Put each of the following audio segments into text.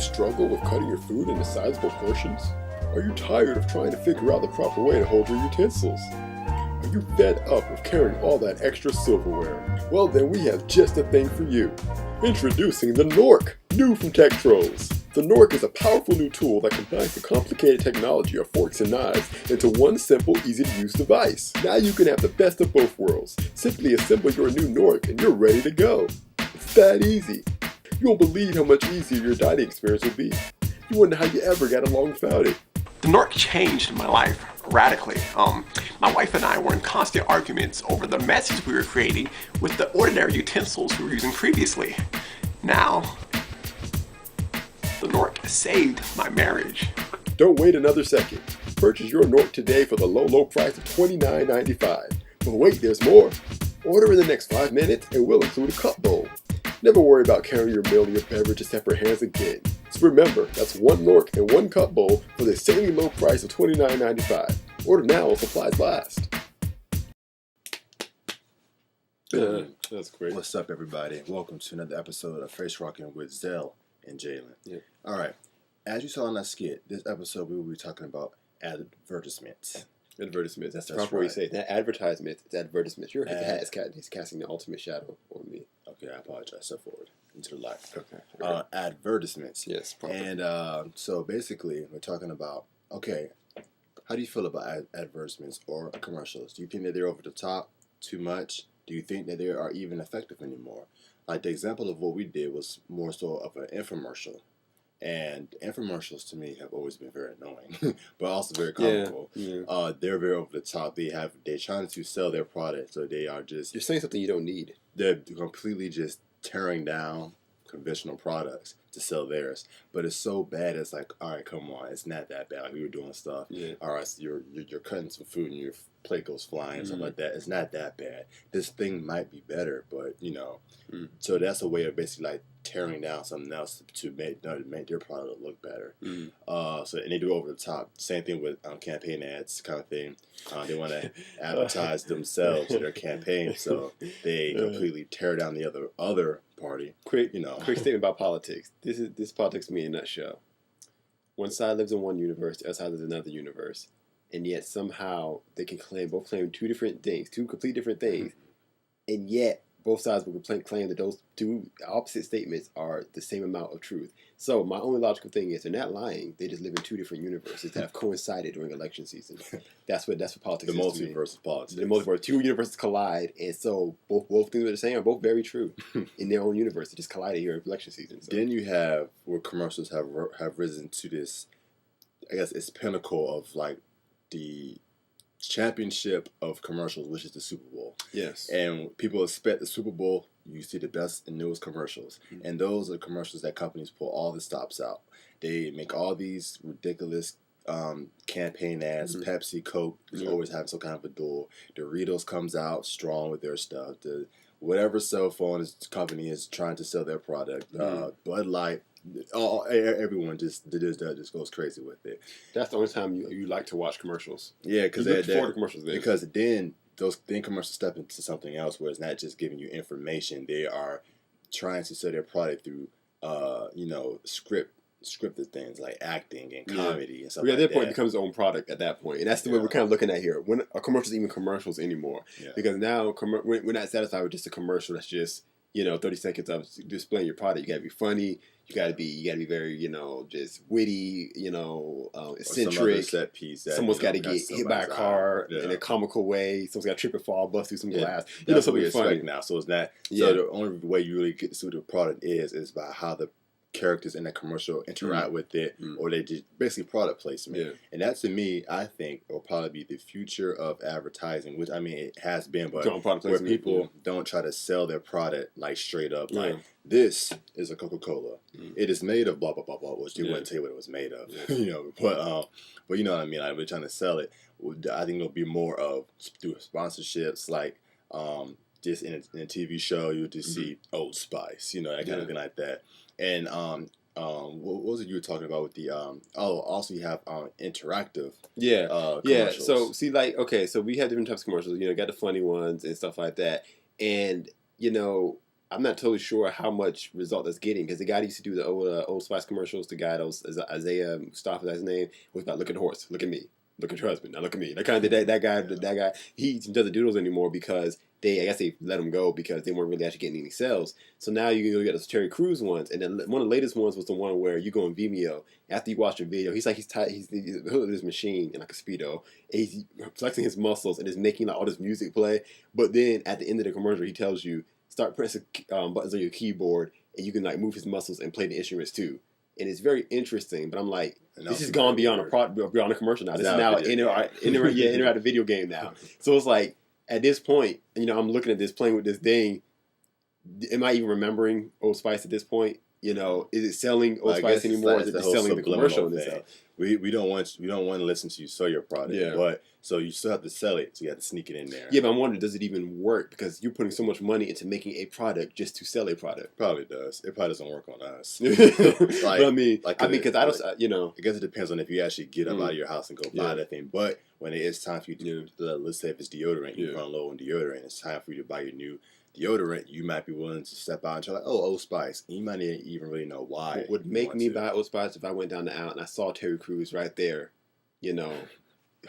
struggle with cutting your food into sizable portions? Are you tired of trying to figure out the proper way to hold your utensils? Are you fed up with carrying all that extra silverware? Well, then we have just the thing for you. Introducing the Knork, new from TechTrolls. The Knork is a powerful new tool that combines the complicated technology of forks and knives into one simple, easy-to-use device. Now you can have the best of both worlds. Simply assemble your new Knork and you're ready to go. It's that easy. You won't believe how much easier your dining experience will be. You wonder how you ever got along without it. The Knork changed my life radically. My wife and I were in constant arguments over the messes we were creating with the ordinary utensils we were using previously. Now, the Knork saved my marriage. Don't wait another second. Purchase your Knork today for the low price of $29.95. But wait, there's more. Order in the next 5 minutes and we'll include a cup bowl. Never worry about carrying your meal and your beverage in separate hands again. So remember, that's one Knork and one cup bowl for the insanely low price of $29.95. Order now while supplies last. That's great. What's up, everybody? Welcome to another episode of Face Rockin with Zell and Jalen. Yeah. All right. As you saw in that skit, this episode we will be talking about advertisements. Advertisements. That's the That's proper way to right. say it. Not advertisements. It's advertisements. Your hat is casting the ultimate shadow on me. Okay, I apologize. Step forward into the light. Okay. Advertisements. Yes, proper. And so basically, we're talking about, okay, how do you feel about advertisements or commercials? Do you think that they're over the top, too much? Do you think that they are even effective anymore? Like the example of what we did was more so of an infomercial. And infomercials to me have always been very annoying, but also very comical. Yeah. They're very over the top. They're trying to sell their product, so they are just You're saying something you don't need. they're completely just tearing down conventional products to sell theirs. But it's so bad. It's like, all right, come on, it's not that bad. Like we were doing stuff. Yeah. All right, so you're cutting some food and your plate goes flying and stuff like that. It's not that bad. This thing might be better, but So that's a way of basically like tearing down something else to make their product look better. So and they do it over the top. Same thing with campaign ads, kind of thing. They want to advertise themselves to their campaign, so they completely tear down the other party. Quick statement about politics. This is politics to me in a nutshell. One side lives in one universe, the other side lives in another universe, and yet somehow they can both claim two different things, two complete different things, and yet both sides will claim that those two opposite statements are the same amount of truth. So my only logical thing is they're not lying. They just live in two different universes that have coincided during election season. That's what politics The is to me. multiverse of politics. The multiverse. Two universes collide, and so both things are the same are both very true in their own universe. They just collided here in election season. So. Then you have where commercials have risen to this, I guess it's pinnacle of like the championship of commercials, which is the Super Bowl. Yes. And people expect the Super Bowl, you see the best and newest commercials. And those are commercials that companies pull all the stops out. They make all these ridiculous campaign ads. Pepsi, Coke is always having some kind of a duel. Doritos comes out strong with their stuff. Whatever cell phone company is trying to sell their product. Bud Light. Everyone just goes crazy with it. That's the only time you like to watch commercials. Yeah, because commercials. Because then commercials step into something else where it's not just giving you information. They are trying to sell their product through scripted things like acting and comedy and stuff like that. At that point, it becomes its own product at that point. And that's the way we're kind of looking at here. When a commercial is even commercials anymore. Yeah. Because now we're not satisfied with just a commercial that's just 30 seconds of displaying your product. You got to be funny. You got to be very, just witty, eccentric. Set piece that, someone's got to get hit by a car in a comical way. Someone's got to trip and fall, bust through some glass. Something funny now. So it's not. So the only way you really get to see what the product is by how the characters in that commercial interact with it, or they just basically product placement. And that to me, I think will probably be the future of advertising, which I mean it has been, but where people don't try to sell their product like straight up, like this is a Coca-Cola. It is made of blah blah blah blah, which they wouldn't tell you what it was made of, but you know what I mean. Like we're trying to sell it. I think there'll be more of through sponsorships, like just in a TV show you would just see Old Spice, that kind of thing like that. And what was it you were talking about with the also you have interactive commercials. So see, so we have different types of commercials. Got the funny ones and stuff like that, and I'm not totally sure how much result that's getting because the guy that used to do the Old Spice commercials, the guy that was Isaiah Mustafa, that's his name, was about look at the horse, look at me, look at your husband, now look at me. That kind of that guy, he doesn't do those anymore because I guess they let him go because they weren't really actually getting any sales. So now you can go get those Terry Crews ones, and then one of the latest ones was the one where you go on Vimeo after you watch the video. He's hooked this machine in like a speedo, and he's flexing his muscles and is making like all this music play. But then at the end of the commercial, he tells you start pressing buttons on your keyboard, and you can like move his muscles and play the instruments too. And it's very interesting. But I'm like, this has gone beyond beyond a commercial now. This is now an interactive video game now. So it's like, at this point, I'm looking at this, playing with this thing. Am I even remembering Old Spice at this point? Is it selling Old Spice anymore? Or is it just selling the commercial itself? We don't want to listen to you sell your product, but so you still have to sell it, so you have to sneak it in there. Yeah, but I'm wondering, does it even work? Because you're putting so much money into making a product just to sell a product. Probably does. It probably doesn't work on us. Because I guess it depends on if you actually get up out of your house and go buy that thing. But when it is time for you to, let's say if it's deodorant, you run low on deodorant, it's time for you to buy your new deodorant, you might be willing to step out and try like, Old Spice. And you might not even really know why. What would make me buy Old Spice if I went down the aisle and I saw Terry Crews right there,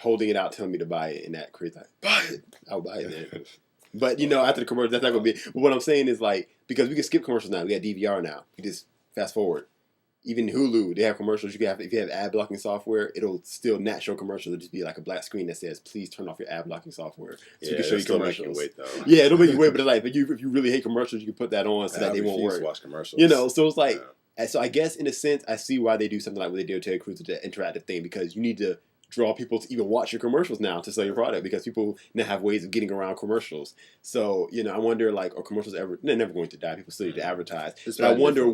holding it out, telling me to buy it, and that crazy, like, buy it. I'll buy it then. But after the commercial, that's not gonna be. But what I'm saying is like, because we can skip commercials now, we got DVR now. You just fast forward. Even Hulu, they have commercials. If you have ad blocking software, it'll still not show commercials. It'll just be like a black screen that says, "Please turn off your ad blocking software," so you can show you commercials. Make you wait, though. Yeah, it'll make you wait, but it's like, if you really hate commercials, you can put that on so that they won't work. To watch commercials. So it's like, so I guess in a sense, I see why they do something like what they did with Terry Crews with the interactive thing, because you need to draw people to even watch your commercials now to sell your product, because people now have ways of getting around commercials. So, I wonder, like, are commercials they're never going to die. People still need to advertise. But I wonder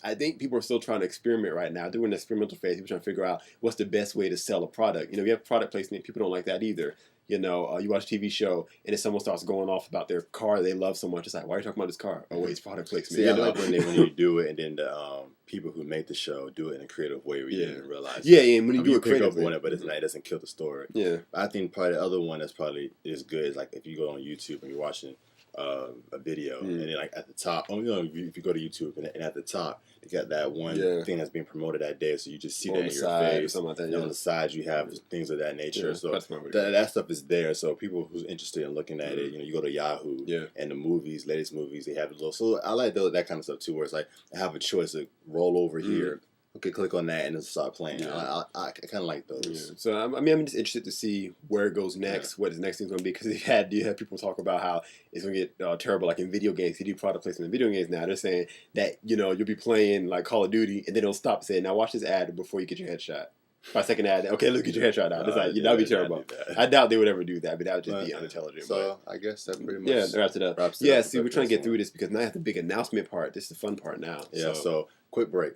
I think people are still trying to experiment right now. They're in the experimental phase. People trying to figure out what's the best way to sell a product. You have product placement. People don't like that either. You watch a TV show, and if someone starts going off about their car they love so much, it's like, why are you talking about this car? Oh, wait, it's product placement. See, I like when you do it, and then the people who make the show do it in a creative way where you didn't realize. Yeah, and when you do it creatively, on it, but it doesn't kill the story. Yeah, I think probably the other one that's probably is good is like if you go on YouTube and you're watching a video, and then like at the top, if you go to YouTube and at the top, you got that one thing that's being promoted that day, so you just see that in your face. Or something like that, and on the sides you have things of that nature. Yeah, so that stuff is there. So people who's interested in looking at it, you go to Yahoo, and the latest movies, they have a little. So I like that kind of stuff too, where it's like I have a choice to roll over here. Okay, click on that and then start playing. I kind of like those. Yeah. So I'm just interested to see where it goes next, what the next thing's going to be, because you have people talk about how it's going to get terrible, like in video games. You do product placement in video games now. They're saying that you'll be playing like Call of Duty, and then they'll stop saying, "Now watch this ad before you get your headshot." 5 second ad. Okay, look at your headshot out. It's like that'd be terrible. I doubt they would ever do that, but that would just be unintelligent. So I guess that pretty much wraps it up. See, we're trying to get through this because now I have the big announcement part. This is the fun part now. Yeah. So quick break.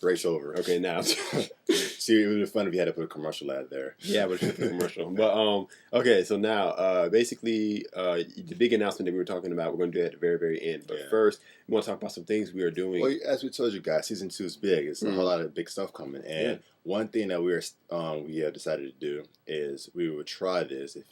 Race over. Okay, now. See, it would be fun if you had to put a commercial ad there. Yeah, but it's a commercial. But okay, so now basically the big announcement that we were talking about, we're going to do it at the very, very end. But first, we want to talk about some things we are doing. Well, as we told you guys, season 2 is big. It's a whole lot of big stuff coming. And one thing that we have decided to do is we will try this. If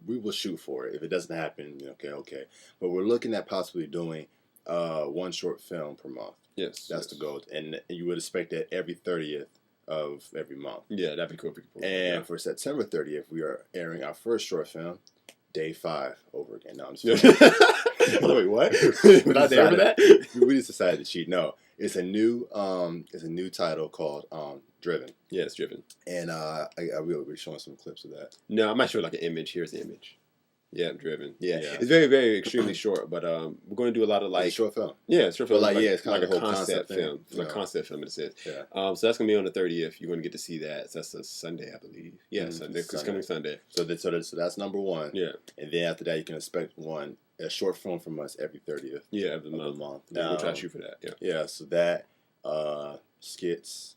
we will shoot for it. If it doesn't happen, okay. But we're looking at possibly doing one short film per month. Yes. That's the goal. And you would expect that every 30th of every month. Yeah, that'd be cool. And for September 30th, we are airing our first short film, Day 5, over again. No, I'm just kidding. Wait, what? We're not there for that? We just decided to cheat. No, it's a new title called Driven. Yeah, it's Driven. And I will be showing some clips of that. No, I might show like an image. Here's the image. Yeah, Driven. Yeah. It's very, very extremely short, but we're going to do a lot of like short film. Yeah, it's short film. Like it's kind of like a concept film. It's like a concept film. It says. Yeah. So that's going to be on the 30th. You're going to get to see that. So that's a Sunday, I believe. Yeah, Sunday. It's coming Sunday. So that's number 1. Yeah. And then after that, you can expect a short film from us every 30th. Yeah, every month. Now, we'll try to shoot for that. Yeah. Yeah. So that skits.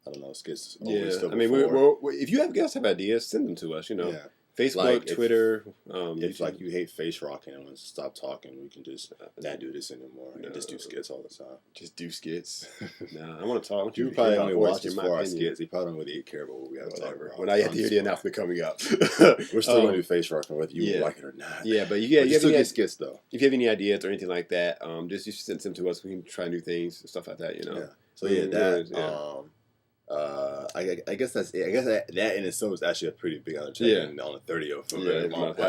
I don't know, skits. Yeah. I mean, we're if you guys have ideas, send them to us. Yeah. Facebook, Like, Twitter. If like you hate Face Rockin and want to stop talking, we can just not do this anymore and just do skits all the time. Just do skits. Nah, I want to talk. I want You to probably hear only my voice, watch hear us my for our opinion. skits. You probably don't really care about what we have to talk Whatever. about. When I hear the announcement coming up, we're still gonna do Face Rockin whether you like it or not. Yeah, but you still have any get skits though. if you have any ideas or anything like that, just send them to us. We can try new things and stuff like that. You know. Yeah. So I guess that's it. I guess that in itself is actually a pretty big undertaking on the 30th film.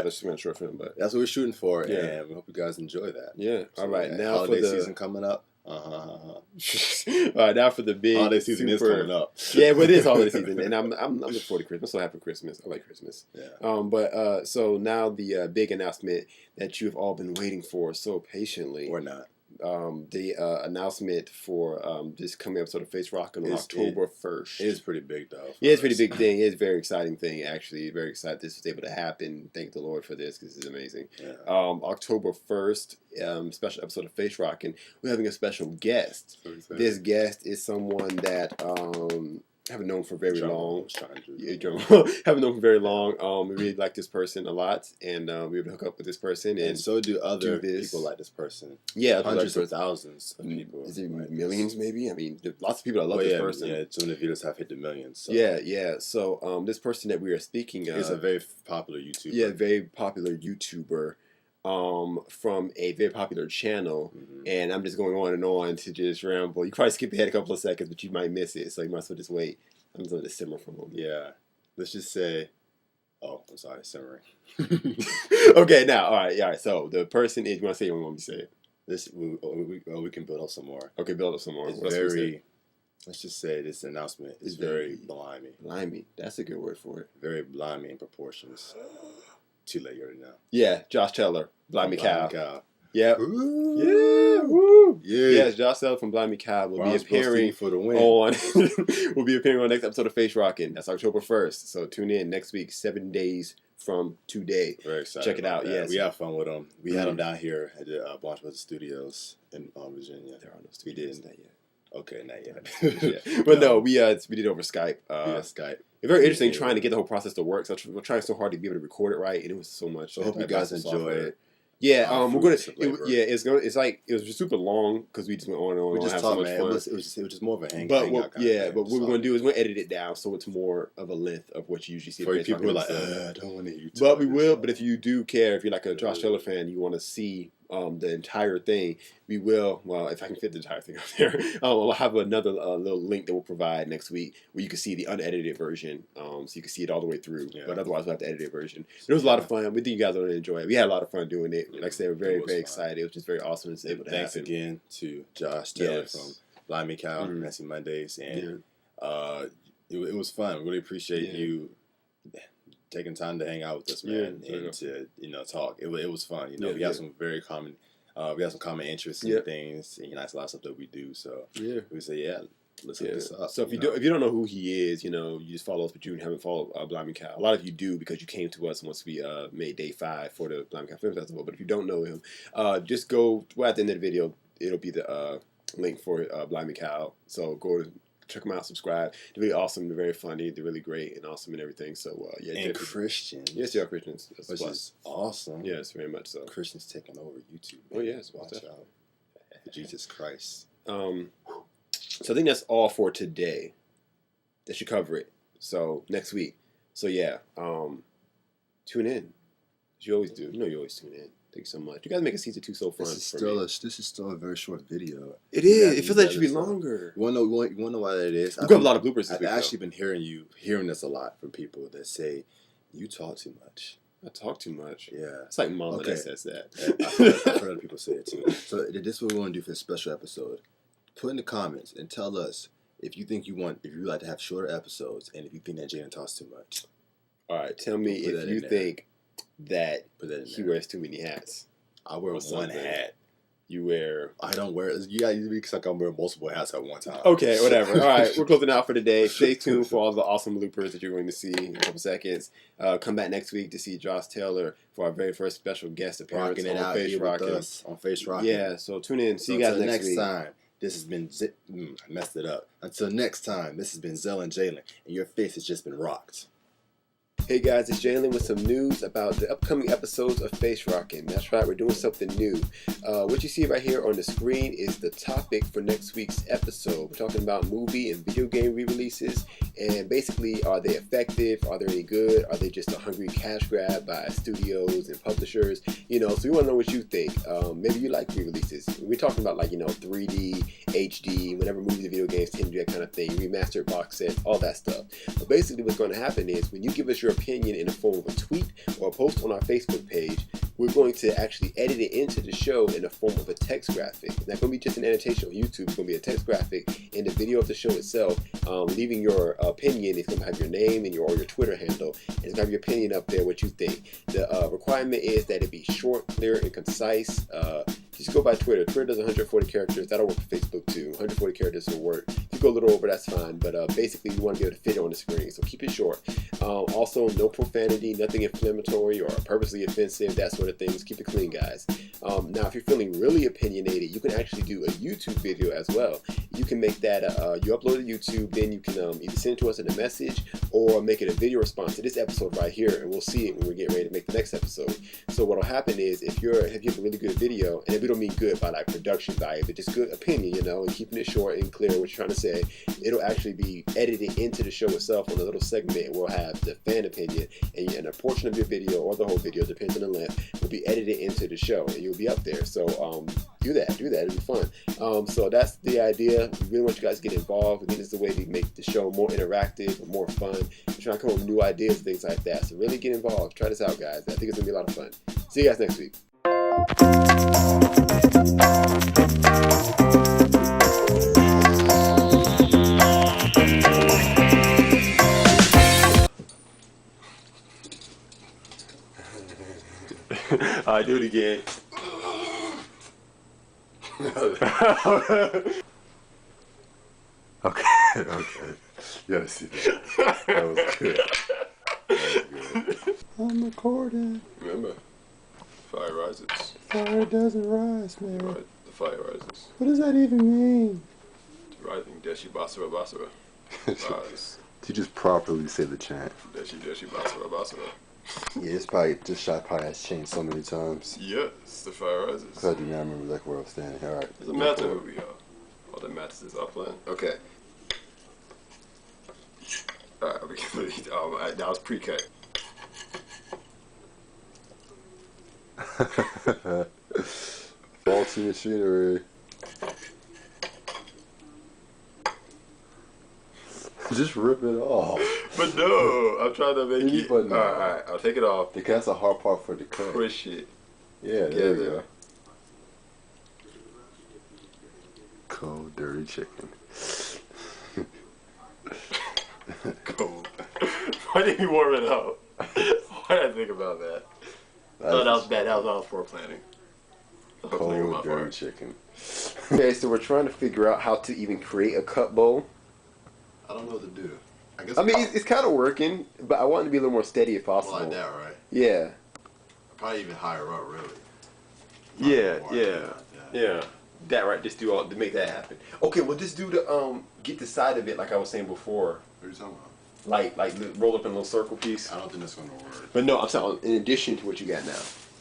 It's short film, but that's what we're shooting for, and we hope you guys enjoy that. Yeah. So, all right. Now holiday for the season coming up. All right. Now for the big holiday season is coming up. Yeah, but it is holiday season, and I'm looking forward to Christmas. So happy Christmas. I like Christmas. Yeah. So now the big announcement that you've all been waiting for so patiently, or not. The announcement for this coming episode of Face Rockin on October 1st. It is pretty big though. Yeah, it's a pretty big thing. It's a very exciting thing, actually. Very excited this was able to happen. Thank the Lord for this because this is amazing. Yeah. October 1st, special episode of Face Rockin. We're having a special guest. This guest is someone that haven't known for very long. Haven't known for very long. We really like this person a lot, and we were able to hook up with this person, and so do other people like this person. Yeah, hundreds of thousands of people. Is it millions? Maybe. I mean, lots of people that love this person. Yeah, some of the videos have hit the millions. So. Yeah. So this person that we are speaking of is a very popular YouTuber. Yeah, very popular YouTuber. From a very popular channel, and I'm just going on to just ramble. You probably skip ahead a couple of seconds, but you might miss it, so you might as well just wait. I'm just going to simmer for a moment. Yeah, let's just say, oh, I'm sorry, simmering. Okay, now, all right. So the person is. You want to say it? Or you want me to say it? We can build up some more. Okay, build up some more. It's very. Let's just say this announcement is very blimey. Blimey, that's a good word for it. Very blimey in proportions. Too late, you already know. Yeah, Josh Taylor, Blimey Cow. Yep. Ooh. Yeah. Woo. Yeah. Yes, Josh Taylor from Blimey Cow will be appearing for the win. will be appearing on the next episode of Face Rockin. That's October 1st. So tune in next week, 7 days from today. Very excited. Check it out. That. Yes. We have fun with them. We had them down here at the Blockbuster Studios in Virginia. There are no studios yet. Okay, not yet. But no, we did over Skype. Skype. It's very interesting trying to get the whole process to work. So we're trying so hard to be able to record it right, and it was so much. So I hope you guys enjoy it. Yeah, we're gonna. It's just super long because we just went on and on. We just have talked, so much man. fun. It was just more of a hang. But what we're gonna do is we're gonna edit it down so it's more of a length of what you usually see. For people who are like, I don't want to hear you. But we will. But if you do care, if you're like a Josh Taylor fan, you want to see the entire thing, we will. Well, if I can fit the entire thing up there, I'll have another little link that we'll provide next week where you can see the unedited version, so you can see it all the way through. Yeah. But otherwise, we'll have the edited version. It was a lot of fun. We think you guys are going to enjoy it. We had a lot of fun doing it. Like I said, we're very, very excited. It was just very awesome to be able to happen. Thanks again to Josh Taylor from Blimey Cow, Messy Mondays, and it was fun. Really appreciate you taking time to hang out with us, man, and to talk. It was fun. We have some very common. We have some common interests in things, and that's a lot of stuff that we do. So we say, let's hook this up. So if you don't know who he is, you just follow us, but you haven't followed Blimey Cow. A lot of you do because you came to us once we made day 5 for the Blimey Cow Film Festival. But if you don't know him, just go. Well, at the end of the video, it'll be the link for Blimey Cow. So go to check them out, subscribe. They're really awesome. They're very funny. They're really great and awesome and everything. So and Christians. Yes, they are Christians. Which is awesome. Yes, very much so. Christians taking over YouTube. Man. Oh yes, watch out. Jesus Christ. So I think that's all for today. That should cover it. So next week. So tune in. As you always do. You always tune in. Thank you so much. You guys make season 2 so fun. This is still a very short video. It is. It feels like it should be longer. You wanna know why that is? We've got a lot of bloopers. I've actually been hearing this a lot from people that say you talk too much. I talk too much. Yeah, it's like Mama that says that. I've heard other people say it too. So this is what we want to do for this special episode. Put in the comments and tell us if you like to have shorter episodes, and if you think that Jalen talks too much. All right, tell me if you think that he wears too many hats. I wear one hat. You wear... I don't wear... You got to be like I'm wearing multiple hats at one time. Okay, whatever. All right, we're closing out for today. Stay tuned for all the awesome bloopers that you're going to see in a couple seconds. Come back next week to see Josh Taylor for our very first special guest appearance on Face Rockin. On Face Rockin. Yeah, so tune in. See you guys next week. Time, this has been... I messed it up. Until next time, this has been Zell and Jalen, and your face has just been rocked. Hey guys, it's Jalen with some news about the upcoming episodes of Face Rockin. That's right, we're doing something new. What you see right here on the screen is the topic for next week's episode. We're talking about movie and video game re-releases, and basically, are they effective? Are they any good? Are they just a hungry cash grab by studios and publishers? You know, so we want to know what you think. Maybe you like re-releases. We're talking about 3D, HD, whenever movies and video games tend to do that kind of thing, remastered box set, all that stuff. But basically what's going to happen is when you give us your opinion in the form of a tweet or a post on our Facebook page, we're going to actually edit it into the show in the form of a text graphic. It's not going to be just an annotation on YouTube. It's going to be a text graphic in the video of the show itself. Leaving your opinion, it's going to have your name and your Twitter handle. And it's going to have your opinion up there, what you think. The requirement is that it be short, clear, and concise. Just go by Twitter. Twitter does 140 characters. That'll work for Facebook too. 140 characters will work. If you go a little over, that's fine. But basically, you want to be able to fit it on the screen. So keep it short. Also, no profanity, nothing inflammatory or purposely offensive, that sort of things. Keep it clean, guys. Now, if you're feeling really opinionated, you can actually do a YouTube video as well. You can make that, you upload it to YouTube, then you can either send it to us in a message or make it a video response to this episode right here, and we'll see it when we get ready to make the next episode. So what'll happen is if you have a really good video, and we don't mean good by production value, but just good opinion, you know, and keeping it short and clear what you're trying to say, it'll actually be edited into the show itself on a little segment. We'll have the fan opinion, and a portion of your video or the whole video, depends on the length, will be edited into the show, and you'll be up there. So do that, it'll be fun. So that's the idea. We really want you guys to get involved. We think this is a way to make the show more interactive and more fun. We're trying to come up with new ideas and things like that. So really get involved. Try this out, guys. I think it's gonna be a lot of fun. See you guys next week. I do it again. Okay. You gotta see that. That was good. I'm recording. Remember, fire rises. Fire doesn't rise, man. Right, the fire rises. What does that even mean? Rising, Deshi Basara Basara. Rise. To just properly say the chant. Deshi Basara Basara. Yeah, it's probably this shot probably has changed so many times. Yeah, it's the fire rises. Cause I do not remember where I was standing. All right. It's a matter movie, y'all. All the matches is upland. Okay. Alright, we can leave. That was pre-cut. Faulty machinery. Just rip it off. But no, I'm trying to make it. But no. Alright, I'll take it off. Because that's a hard part for the cut. Push it. Yeah, there Together. you go. Cold, dirty chicken. Cold. Why didn't you warm it up? Why did I think about that? Oh, that was bad. That was poor planning. Cold, dirty chicken. Okay, so we're trying to figure out how to even create a cup bowl. I don't know what to do. I guess. I mean, it's kind of working, but I want it to be a little more steady if possible. like that, right? Yeah. Probably even higher up, really. Yeah. That right, just do all to make that happen. Okay, well just do the get the side of it like I was saying before. What are you talking about? Like roll up in a little circle piece. I don't think that's gonna work. But no, I'm saying in addition to what you got now.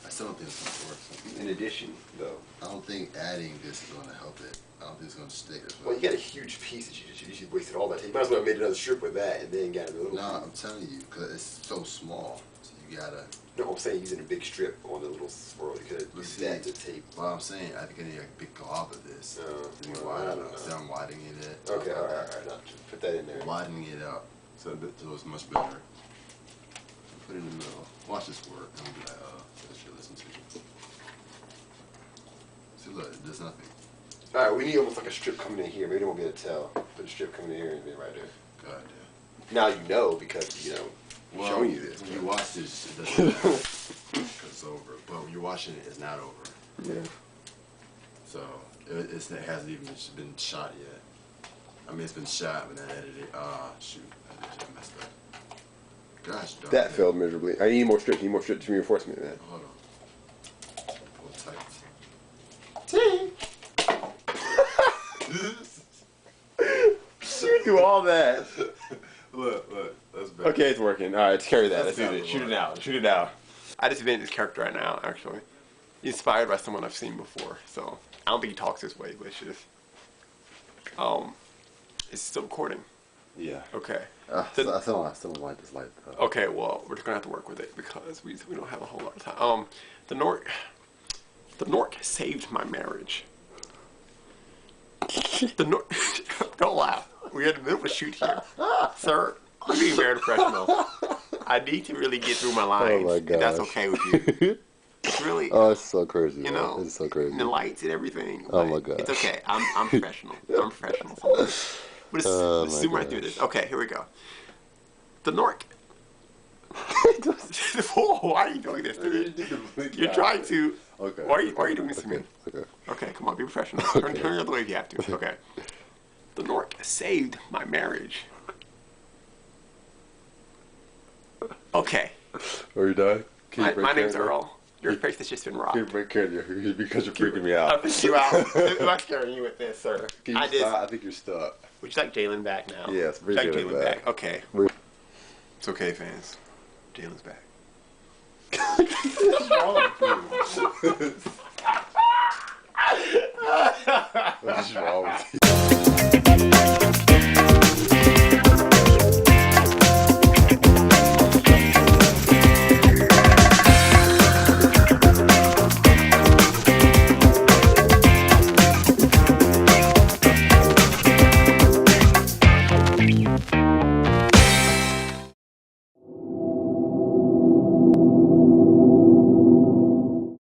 I still don't think it's gonna work. In addition, though. I don't think adding this is gonna help it. I don't think it's gonna stick as Well, you got a huge piece that you just wasted all that. You might as well have made another strip with that and then got a little. Nah, I'm telling you, because it's so small. So you gotta. No, I'm saying using a big strip on the little swirl. You could have used that to tape. Well, I'm saying I think I need a big glob of this. I don't know. So I'm widening it. Okay, all right. Now, just put that in there. Widening it up so it's much better. Put it in the middle. Watch this work. I'm gonna be like, let's listen to it. See, look, it does nothing. All right, we need almost like a strip coming in here. Maybe they won't be able to tell. Put a strip coming in here and then right there. Good idea. Now you know because Well, showing you this. when you watch this, it doesn't matter because it's over. But when you're watching it, it's not over. Yeah. So it hasn't even been shot yet. I mean, it's been shot, but not edited. Ah, shoot, I messed up. Gosh, darn That it. failed miserably. I need more strips. Need more strips reinforcement in that. Hold on. Pull tight. You do all that. Look, that's bad. Okay, it's working. All right, let's carry that. That's Let's do this. Shoot it out. Shoot it out. I just invented this character right now, actually. Inspired by someone I've seen before, so I don't think he talks this way, but it's just it's still recording. Yeah. Okay. I still don't like this light though. Okay, well, we're just gonna have to work with it because we don't have a whole lot of time. The Knork saved my marriage. The Knork, don't laugh. We're in the middle of a shoot here, sir. I'm being very professional. I need to really get through my lines. Oh my if that's gosh. okay with you. It's really, Oh, it's so crazy. you know, It's so crazy. and the lights and everything. Oh but my gosh. It's okay. I'm professional. I'm professional. But Oh let's my zoom right through gosh. this. Okay, here we go. The Knork. Whoa, why are you doing this to me? You're trying to. Okay. Why are you doing this to me? Okay. Okay, come on, be professional. Turn the other way if you have to. Okay. The Knork saved my marriage. Okay. Are you done? My name's Earl. Your face has just been robbed. Can you break care of you because you're freaking me I'll out. pick you out. I'm not scaring you with this, sir. Can you I just. stop? I think you're stuck. Would you like Jalen back now? Yes, Would you like bring Jalen Jalen back. back. Okay. Bring- It's okay, fans. Jalen's back. What's wrong with you?